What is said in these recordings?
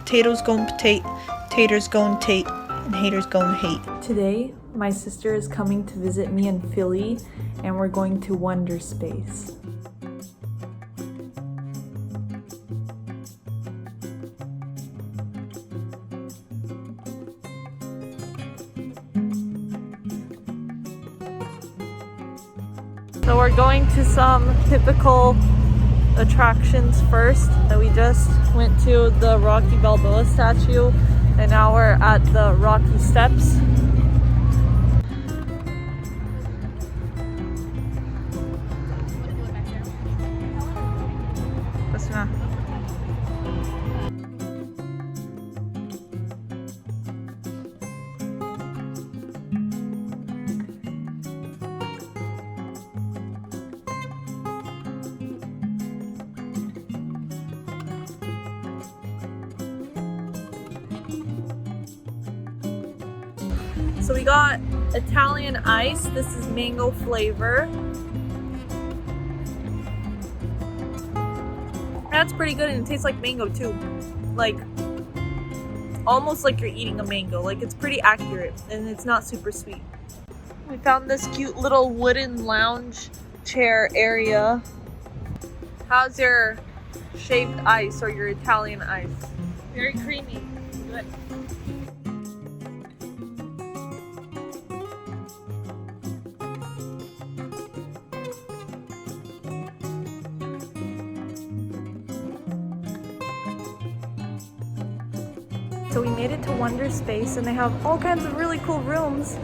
Potatoes gon' taters gon' tate, and haters gon' hate. Today, my sister is coming to visit me in Philly, and we're going to Wonderspace. So we're going to some typical attractions first. We just went to the Rocky Balboa statue, and now we're at the Rocky Steps. So we got Italian ice. This is mango flavor. That's pretty good, and it tastes like mango too. Like, almost like you're eating a mango. Like, it's pretty accurate, and it's not super sweet. We found this cute little wooden lounge chair area. How's your shaved ice or your Italian ice? Very creamy. Good. So we made it to Wonderspace, and they have all kinds of really cool rooms.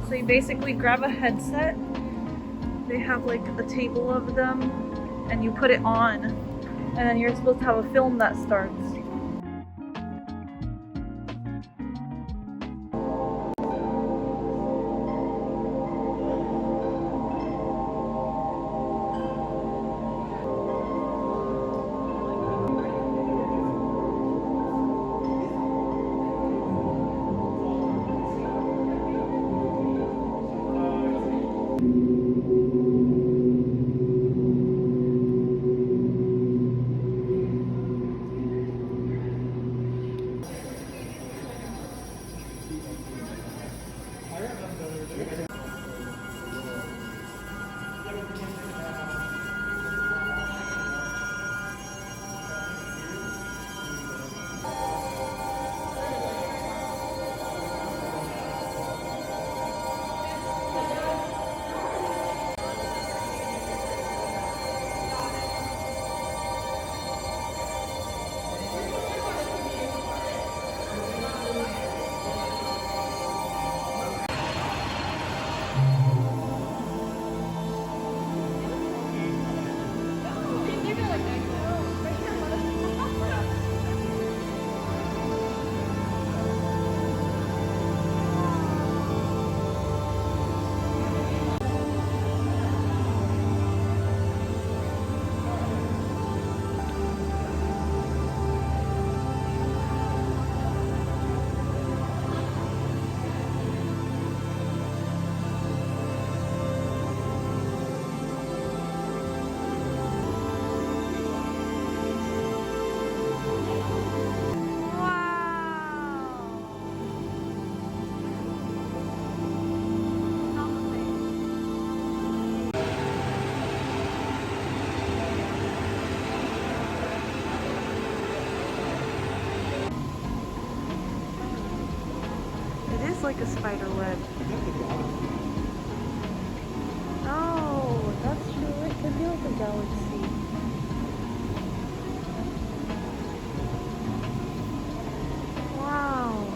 So you basically grab a headset. They have like a table of them, and you put it on, and then you're supposed to have a film that starts. looks like a spider web. Oh, that's true. It could be like a galaxy. Wow.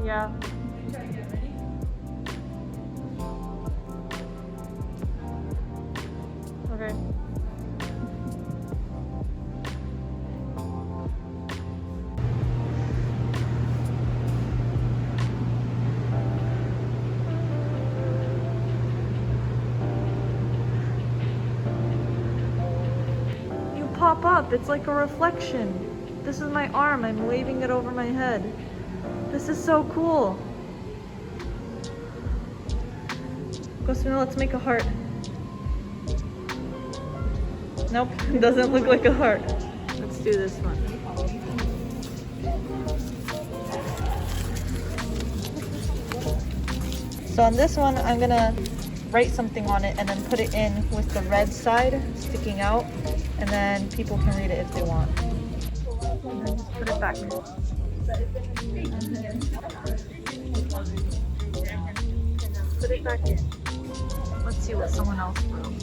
Yeah. Okay. You pop up. It's like a reflection. This is my arm. I'm waving it over my head. This is so cool. Cosmo, let's make a heart. Nope, it doesn't look like a heart. Let's do this one. So on this one, I'm gonna write something on it and then put it in with the red side sticking out, and then people can read it if they want. And then just put it back. Put it back in. Let's see what someone else wrote.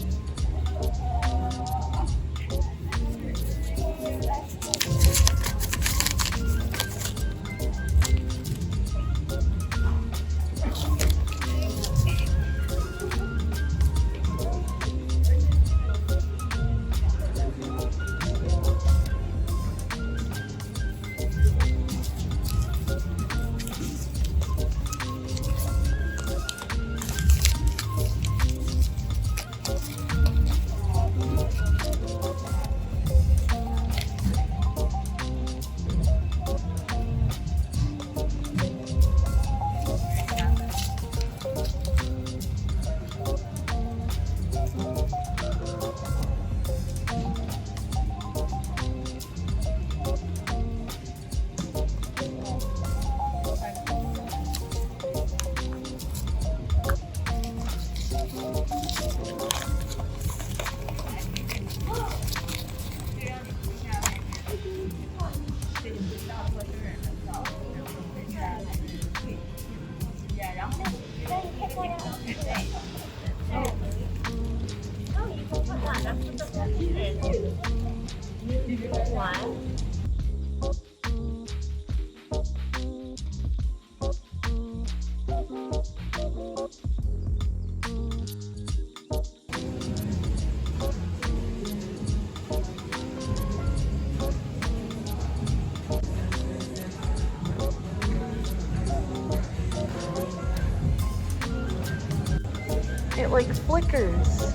It like flickers.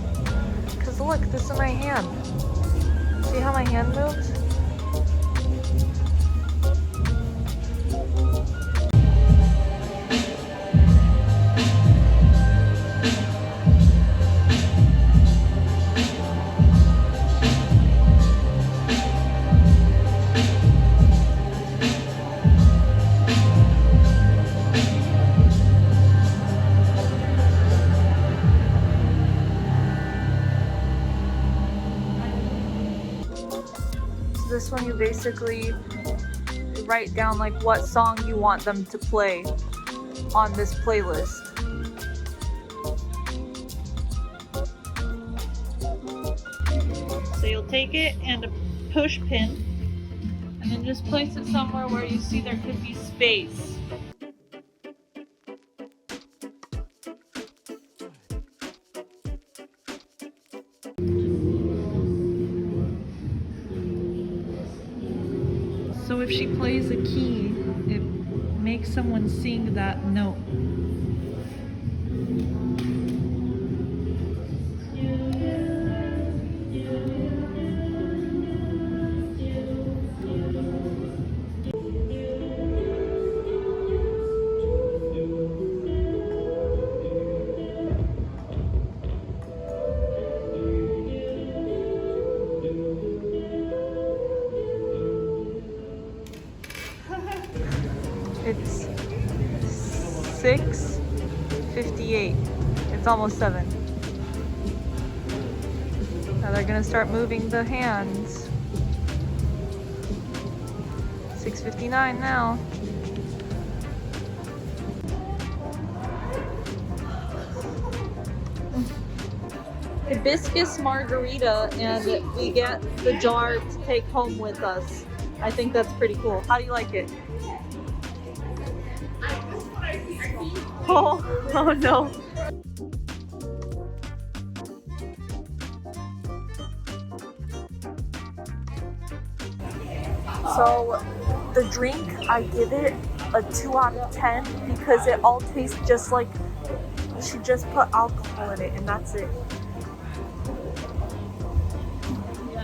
Cause look, this is my hand. See how my hand moves? This one you basically write down like what song you want them to play on this playlist. So you'll take it and a push pin and then just place it somewhere where you see there could be space. So if she plays a key, it makes someone sing that note. It's 6:58. It's almost 7. Now they're gonna start moving the hands. 6:59 now. Hibiscus margarita, and we get the jar to take home with us. I think that's pretty cool. How do you like it? Oh no. So the drink, I give it a 2 out of 10 because it all tastes just like she just put alcohol in it and that's it.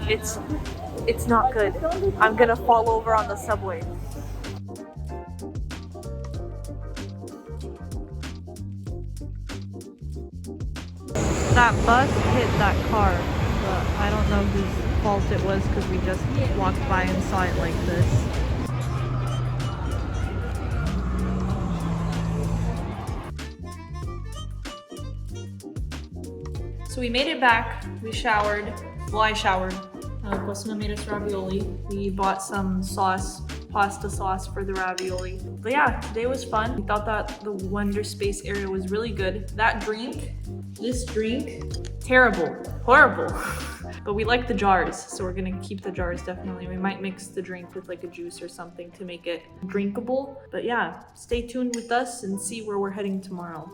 It's not good. I'm gonna fall over on the subway. That bus hit that car, but I don't know whose fault it was because we just walked by and saw it like this. So we made it back, we showered. Well, I showered. Cosima made us ravioli. We bought some sauce, pasta sauce for the ravioli. But yeah, today was fun. We thought that the Wonderspace area was really good. That drink, this drink, terrible, horrible. But we like the jars, so we're gonna keep the jars definitely. We might mix the drink with like a juice or something to make it drinkable. But yeah, stay tuned with us and see where we're heading tomorrow.